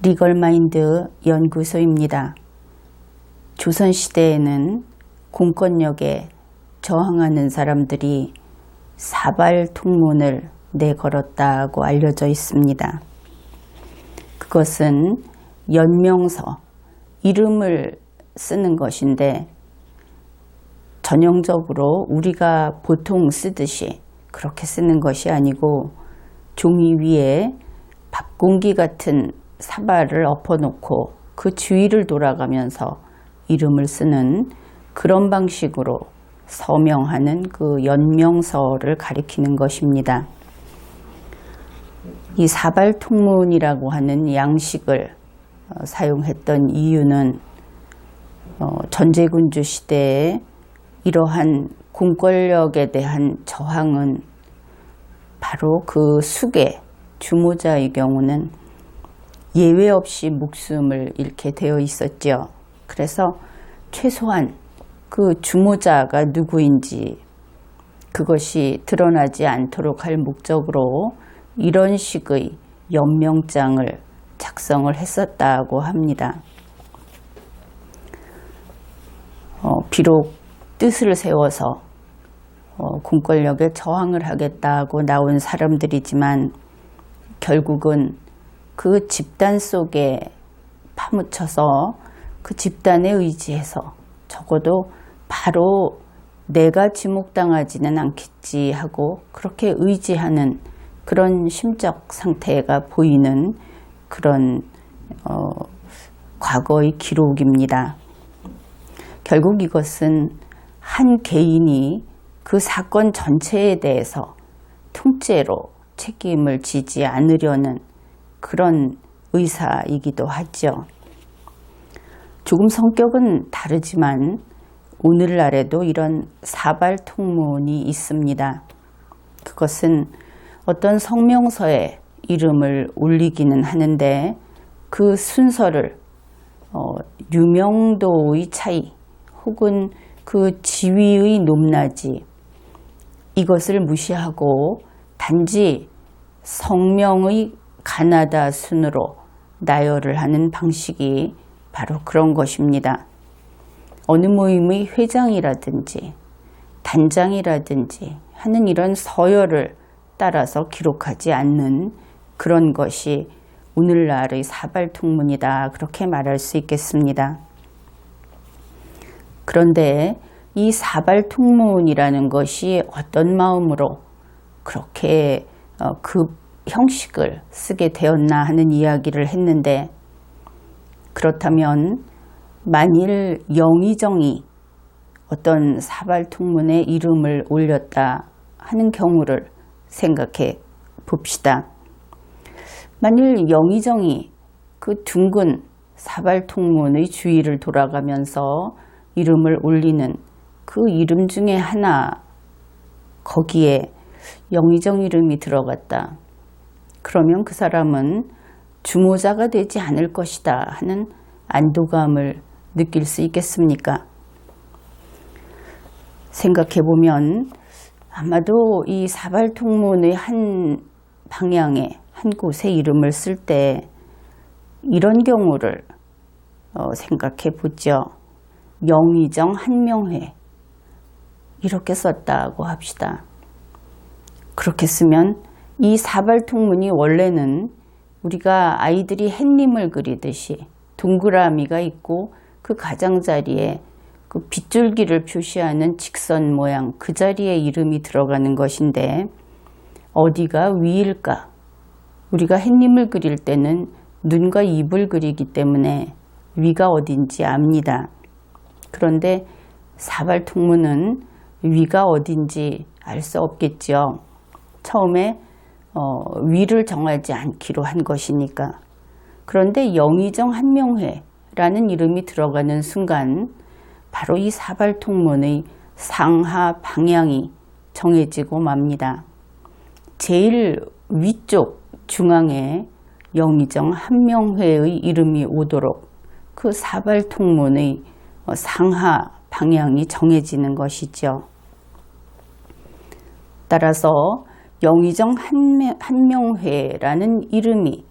리걸마인드 연구소입니다. 조선시대에는 공권력에 저항하는 사람들이 사발통문을 내걸었다고 알려져 있습니다. 그것은 연명서, 이름을 쓰는 것인데 전형적으로 우리가 보통 쓰듯이 그렇게 쓰는 것이 아니고 종이 위에 밥공기 같은 사발을 엎어놓고 그 주위를 돌아가면서 이름을 쓰는 그런 방식으로 서명하는 그 연명서를 가리키는 것입니다. 이 사발통문이라고 하는 양식을 사용했던 이유는 전제군주 시대에 이러한 공권력에 대한 저항은 바로 그 수계, 주모자의 경우는 예외 없이 목숨을 잃게 되어 있었죠. 그래서 최소한 그 주모자가 누구인지 그것이 드러나지 않도록 할 목적으로 이런 식의 연명장을 작성을 했었다고 합니다. 비록 뜻을 세워서 공권력에 저항을 하겠다고 나온 사람들이지만 결국은 그 집단 속에 파묻혀서 그 집단에 의지해서 적어도 바로 내가 지목당하지는 않겠지 하고 그렇게 의지하는 그런 심적 상태가 보이는 그런 과거의 기록입니다. 결국 이것은 한 개인이 그 사건 전체에 대해서 통째로 책임을 지지 않으려는 그런 의사이기도 하죠. 조금 성격은 다르지만 오늘날에도 이런 사발통문이 있습니다. 그것은 어떤 성명서에 이름을 올리기는 하는데 그 순서를 유명도의 차이 혹은 그 지위의 높낮이 이것을 무시하고 단지 성명의 가나다 순으로 나열을 하는 방식이 바로 그런 것입니다. 어느 모임의 회장이라든지 단장이라든지 하는 이런 서열을 따라서 기록하지 않는 그런 것이 오늘날의 사발통문이다 그렇게 말할 수 있겠습니다. 그런데 이 사발통문이라는 것이 어떤 마음으로 그렇게 그 형식을 쓰게 되었나 하는 이야기를 했는데 그렇다면 만일 영의정이 어떤 사발통문에 이름을 올렸다 하는 경우를 생각해 봅시다. 만일 영의정이 그 둥근 사발통문의 주위를 돌아가면서 이름을 올리는 그 이름 중에 하나 거기에 영의정 이름이 들어갔다. 그러면 그 사람은 주모자가 되지 않을 것이다 하는 안도감을 느낄 수 있겠습니까? 생각해보면 아마도 이 사발통문의 한 방향에 한 곳에 이름을 쓸 때 이런 경우를 생각해 보죠. 영의정 한명회 이렇게 썼다고 합시다. 그렇게 쓰면 이 사발통문이 원래는 우리가 아이들이 햇님을 그리듯이 동그라미가 있고 그 가장자리에 그 빗줄기를 표시하는 직선 모양 그 자리에 이름이 들어가는 것인데 어디가 위일까? 우리가 햇님을 그릴 때는 눈과 입을 그리기 때문에 위가 어딘지 압니다. 그런데 사발통문은 위가 어딘지 알 수 없겠죠. 처음에 위를 정하지 않기로 한 것이니까. 그런데 영의정 한명회라는 이름이 들어가는 순간 바로 이 사발통문의 상하 방향이 정해지고 맙니다. 제일 위쪽 중앙에 영의정 한명회의 이름이 오도록 그 사발통문의 상하 방향이 정해지는 것이죠. 따라서 영의정 한명회라는 이름이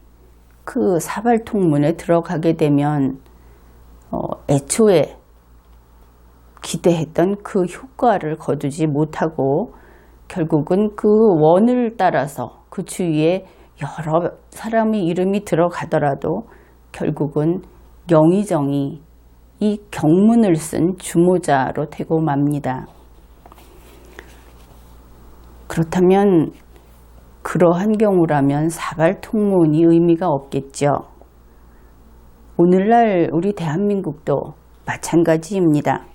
그 사발통문에 들어가게 되면 애초에 기대했던 그 효과를 거두지 못하고 결국은 그 원을 따라서 그 주위에 여러 사람의 이름이 들어가더라도 결국은 영의정이 이 경문을 쓴 주모자로 되고 맙니다. 그렇다면 그러한 경우라면 사발통문이 의미가 없겠죠. 오늘날 우리 대한민국도 마찬가지입니다.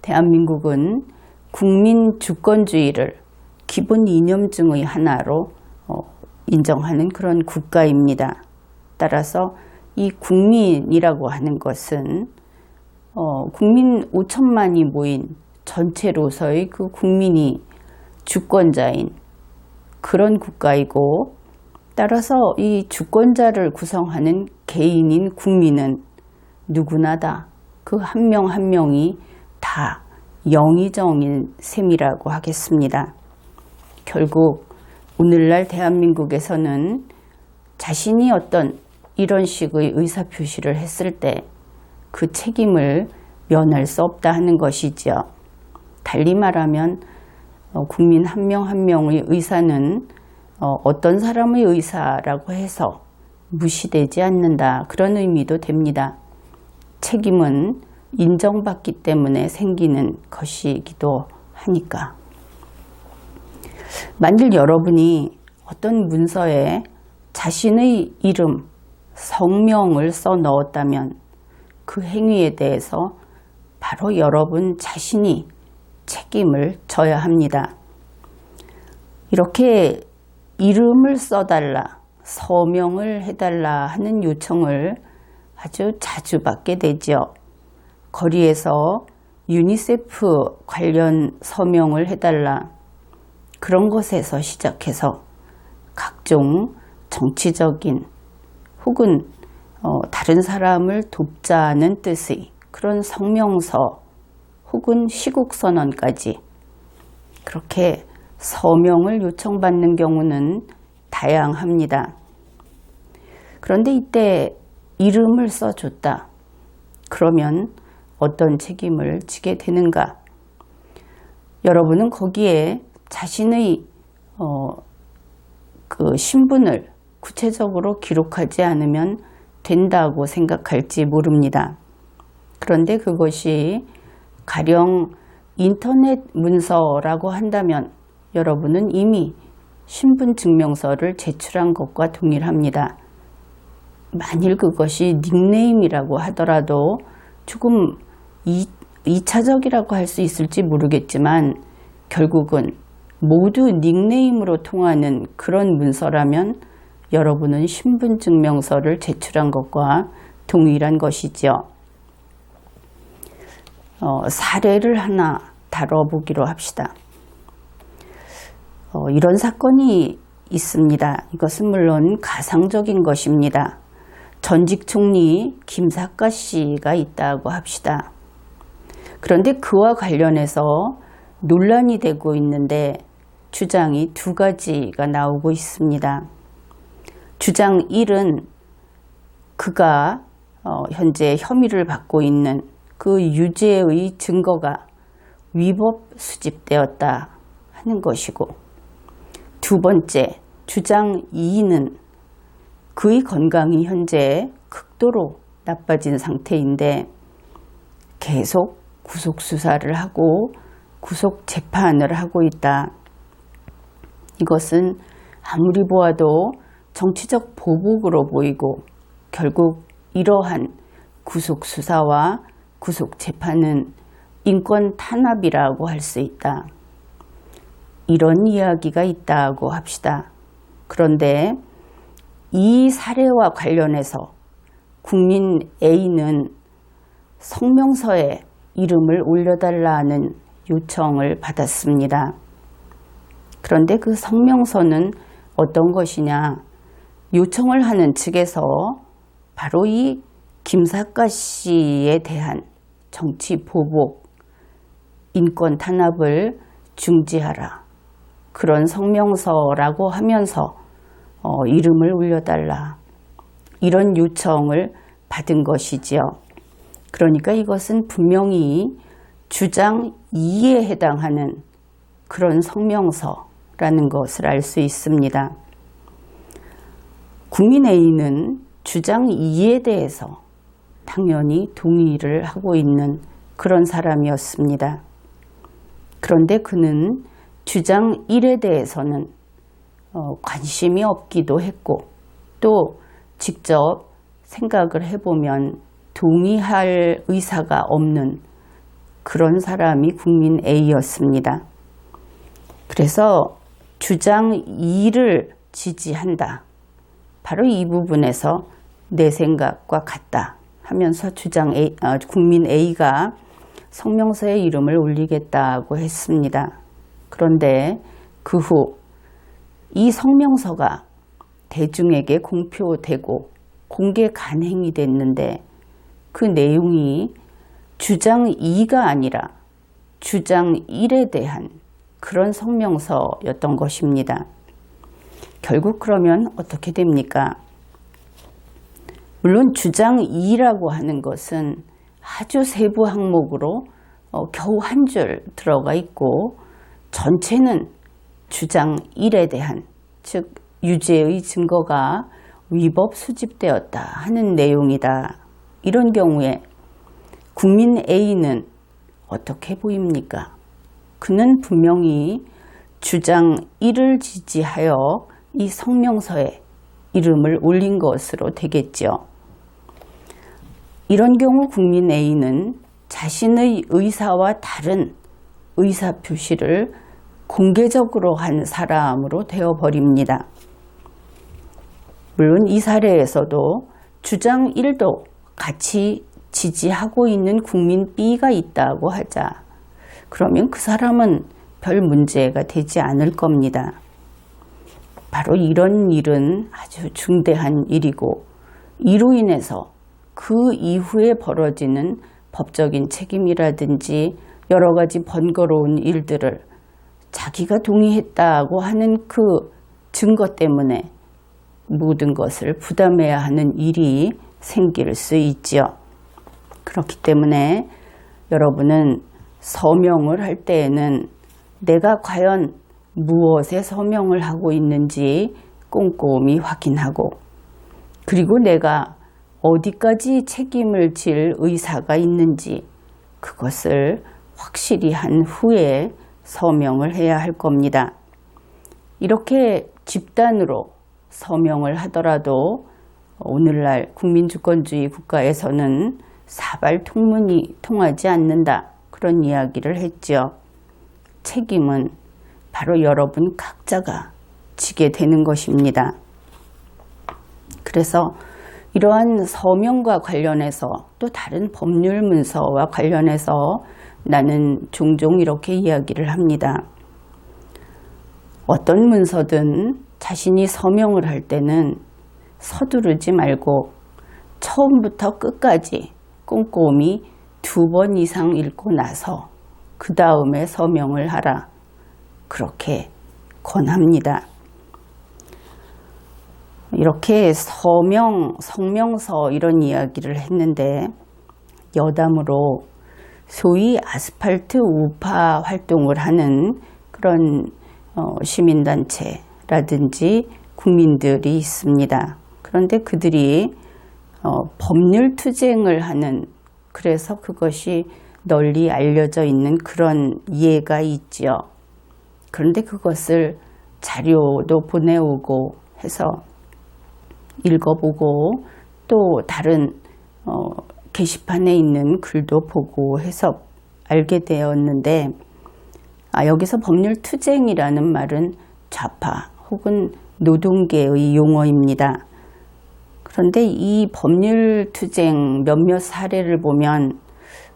대한민국은 국민 주권주의를 기본 이념중의 하나로 인정하는 그런 국가입니다. 따라서 이 국민이라고 하는 것은 국민 5천만이 모인 전체로서의 그 국민이 주권자인 그런 국가이고, 따라서 이 주권자를 구성하는 개인인 국민은 누구나 다 그 한 명 한 명이 다 영의정인 셈이라고 하겠습니다. 결국 오늘날 대한민국에서는 자신이 어떤 이런 식의 의사표시를 했을 때 그 책임을 면할 수 없다 하는 것이죠. 달리 말하면 국민 한 명 한 명의 의사는 어떤 사람의 의사라고 해서 무시되지 않는다, 그런 의미도 됩니다. 책임은 인정받기 때문에 생기는 것이기도 하니까. 만일 여러분이 어떤 문서에 자신의 이름, 성명을 써 넣었다면 그 행위에 대해서 바로 여러분 자신이 책임을 져야 합니다. 이렇게 이름을 써달라, 서명을 해달라 하는 요청을 아주 자주 받게 되죠. 거리에서 유니세프 관련 서명을 해달라, 그런 것에서 시작해서 각종 정치적인 혹은 다른 사람을 돕자는 뜻의 그런 성명서 혹은 시국선언까지 그렇게 서명을 요청받는 경우는 다양합니다. 그런데 이때 이름을 써줬다. 그러면 어떤 책임을 지게 되는가? 여러분은 거기에 자신의 그 신분을 구체적으로 기록하지 않으면 된다고 생각할지 모릅니다. 그런데 그것이 가령 인터넷 문서라고 한다면 여러분은 이미 신분증명서를 제출한 것과 동일합니다. 만일 그것이 닉네임이라고 하더라도 조금 2차적이라고 할 수 있을지 모르겠지만 결국은 모두 닉네임으로 통하는 그런 문서라면 여러분은 신분증명서를 제출한 것과 동일한 것이죠. 사례를 하나 다뤄보기로 합시다. 이런 사건이 있습니다. 이것은 물론 가상적인 것입니다. 전직 총리 김사과 씨가 있다고 합시다. 그런데 그와 관련해서 논란이 되고 있는데 주장이 두 가지가 나오고 있습니다. 주장 1은 그가 현재 혐의를 받고 있는 그 유죄의 증거가 위법 수집되었다 하는 것이고, 두 번째 주장 2는 그의 건강이 현재 극도로 나빠진 상태인데 계속 구속 수사를 하고 구속 재판을 하고 있다. 이것은 아무리 보아도 정치적 보복으로 보이고 결국 이러한 구속 수사와 구속 재판은 인권 탄압이라고 할 수 있다. 이런 이야기가 있다고 합시다. 그런데 이 사례와 관련해서 국민 A는 성명서에 이름을 올려달라는 요청을 받았습니다. 그런데 그 성명서는 어떤 것이냐? 요청을 하는 측에서 바로 이 김사과 씨에 대한 정치 보복, 인권 탄압을 중지하라. 그런 성명서라고 하면서 이름을 올려달라. 이런 요청을 받은 것이지요. 그러니까 이것은 분명히 주장 2에 해당하는 그런 성명서라는 것을 알 수 있습니다. 국민 A는 주장 2에 대해서 당연히 동의를 하고 있는 그런 사람이었습니다. 그런데 그는 주장 1에 대해서는 관심이 없기도 했고 또 직접 생각을 해보면 동의할 의사가 없는 그런 사람이 국민 A였습니다. 그래서 주장 2를 지지한다. 바로 이 부분에서 내 생각과 같다 하면서 국민 A가 성명서에 이름을 올리겠다고 했습니다. 그런데 그 후 이 성명서가 대중에게 공표되고 공개 간행이 됐는데 그 내용이 주장 2가 아니라 주장 1에 대한 그런 성명서였던 것입니다. 결국 그러면 어떻게 됩니까? 물론 주장 2라고 하는 것은 아주 세부 항목으로 겨우 한 줄 들어가 있고 전체는 주장 1에 대한 즉 유죄의 증거가 위법 수집되었다 하는 내용이다. 이런 경우에 국민 A는 어떻게 보입니까? 그는 분명히 주장 1을 지지하여 이 성명서에 이름을 올린 것으로 되겠죠. 이런 경우 국민 A는 자신의 의사와 다른 의사표시를 공개적으로 한 사람으로 되어버립니다. 물론 이 사례에서도 주장 1도 같이 지지하고 있는 국민 B가 있다고 하자. 그러면 그 사람은 별 문제가 되지 않을 겁니다. 바로 이런 일은 아주 중대한 일이고 이로 인해서 그 이후에 벌어지는 법적인 책임이라든지 여러 가지 번거로운 일들을 자기가 동의했다고 하는 그 증거 때문에 모든 것을 부담해야 하는 일이 생길 수 있지요. 그렇기 때문에 여러분은 서명을 할 때에는 내가 과연 무엇에 서명을 하고 있는지 꼼꼼히 확인하고 그리고 내가 어디까지 책임을 질 의사가 있는지 그것을 확실히 한 후에 서명을 해야 할 겁니다. 이렇게 집단으로 서명을 하더라도 오늘날 국민주권주의 국가에서는 사발 통문이 통하지 않는다. 그런 이야기를 했죠. 책임은 바로 여러분 각자가 지게 되는 것입니다. 그래서 이러한 서명과 관련해서 또 다른 법률 문서와 관련해서 나는 종종 이렇게 이야기를 합니다. 어떤 문서든 자신이 서명을 할 때는 서두르지 말고 처음부터 끝까지 꼼꼼히 2번 이상 읽고 나서 그 다음에 서명을 하라. 그렇게 권합니다. 이렇게 성명서 이런 이야기를 했는데 여담으로 소위 아스팔트 우파 활동을 하는 그런 시민단체라든지 국민들이 있습니다. 그런데 그들이 법률 투쟁을 하는 그래서 그것이 널리 알려져 있는 그런 예가 있지요. 그런데 그것을 자료도 보내오고 해서 읽어보고 또 다른 게시판에 있는 글도 보고 해서 알게 되었는데 여기서 법률 투쟁이라는 말은 좌파 혹은 노동계의 용어입니다. 그런데 이 법률 투쟁 몇몇 사례를 보면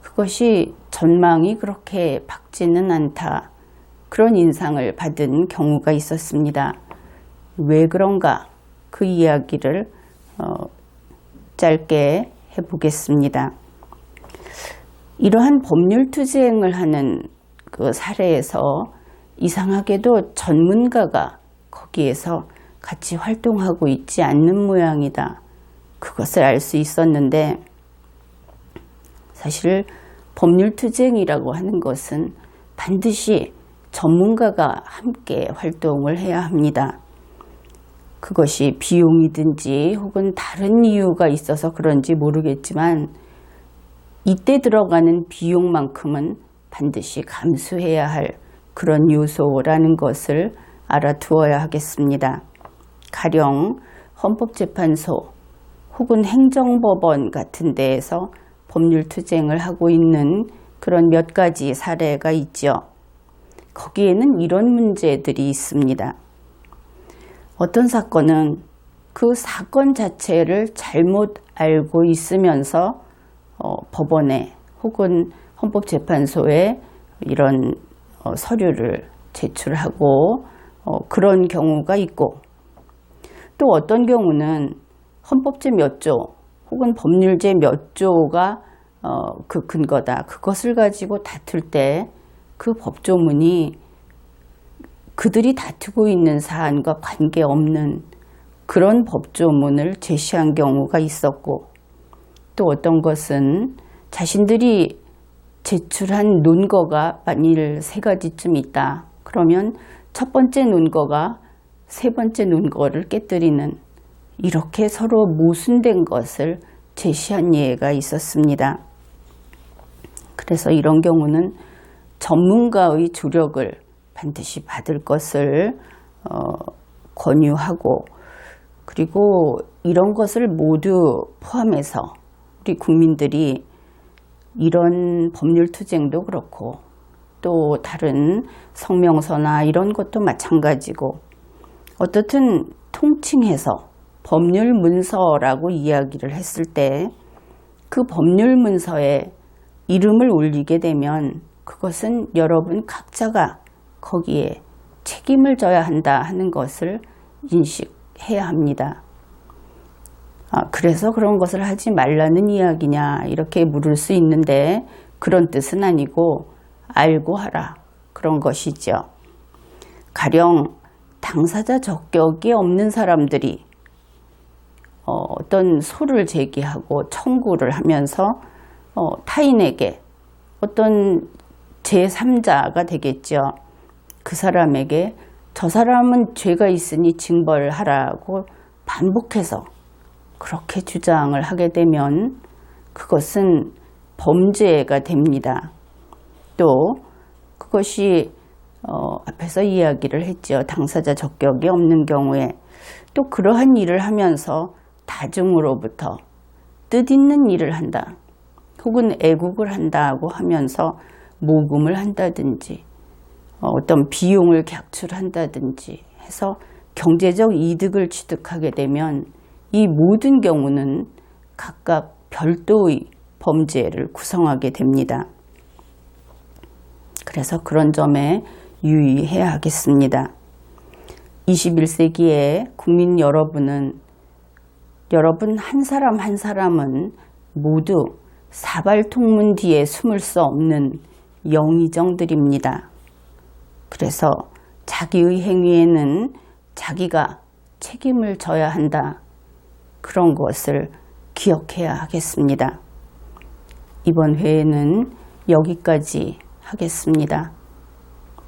그것이 전망이 그렇게 밝지는 않다. 그런 인상을 받은 경우가 있었습니다. 왜 그런가? 그 이야기를 짧게 해보겠습니다. 이러한 법률 투쟁을 하는 그 사례에서 이상하게도 전문가가 거기에서 같이 활동하고 있지 않는 모양이다. 그것을 알 수 있었는데, 사실 법률투쟁이라고 하는 것은 반드시 전문가가 함께 활동을 해야 합니다. 그것이 비용이든지 혹은 다른 이유가 있어서 그런지 모르겠지만 이때 들어가는 비용만큼은 반드시 감수해야 할 그런 요소라는 것을 알아두어야 하겠습니다. 가령 헌법재판소 혹은 행정법원 같은 데에서 법률투쟁을 하고 있는 그런 몇 가지 사례가 있죠. 거기에는 이런 문제들이 있습니다. 어떤 사건은 그 사건 자체를 잘못 알고 있으면서 법원에 혹은 헌법재판소에 이런 서류를 제출하고 그런 경우가 있고, 또 어떤 경우는 헌법제 몇 조 혹은 법률제 몇 조가 그 근거다, 그것을 가지고 다툴 때 그 법조문이 그들이 다투고 있는 사안과 관계없는 그런 법조문을 제시한 경우가 있었고, 또 어떤 것은 자신들이 제출한 논거가 만일 세 가지쯤 있다, 그러면 첫 번째 논거가 세 번째 논거를 깨뜨리는, 이렇게 서로 모순된 것을 제시한 예가 있었습니다. 그래서 이런 경우는 전문가의 조력을 반드시 받을 것을 권유하고, 그리고 이런 것을 모두 포함해서 우리 국민들이 이런 법률투쟁도 그렇고 또 다른 성명서나 이런 것도 마찬가지고, 어떻든 통칭해서 법률문서라고 이야기를 했을 때 그 법률문서에 이름을 올리게 되면 그것은 여러분 각자가 거기에 책임을 져야 한다 하는 것을 인식해야 합니다. 그래서 그런 것을 하지 말라는 이야기냐 이렇게 물을 수 있는데, 그런 뜻은 아니고 알고 하라, 그런 것이죠. 가령 당사자 적격이 없는 사람들이 어떤 소를 제기하고 청구를 하면서 타인에게 어떤 제3자가 되겠죠. 그 사람에게 저 사람은 죄가 있으니 징벌하라고 반복해서 그렇게 주장을 하게 되면 그것은 범죄가 됩니다. 또 그것이 앞에서 이야기를 했죠. 당사자 적격이 없는 경우에 또 그러한 일을 하면서 다중으로부터 뜻있는 일을 한다, 혹은 애국을 한다고 하면서 모금을 한다든지 어떤 비용을 객출한다든지 해서 경제적 이득을 취득하게 되면 이 모든 경우는 각각 별도의 범죄를 구성하게 됩니다. 그래서 그런 점에 유의해야 하겠습니다. 21세기에 국민 여러분은, 여러분 한 사람 한 사람은 모두 사발통문 뒤에 숨을 수 없는 영의정들입니다. 그래서 자기의 행위에는 자기가 책임을 져야 한다, 그런 것을 기억해야 하겠습니다. 이번 회에는 여기까지 하겠습니다.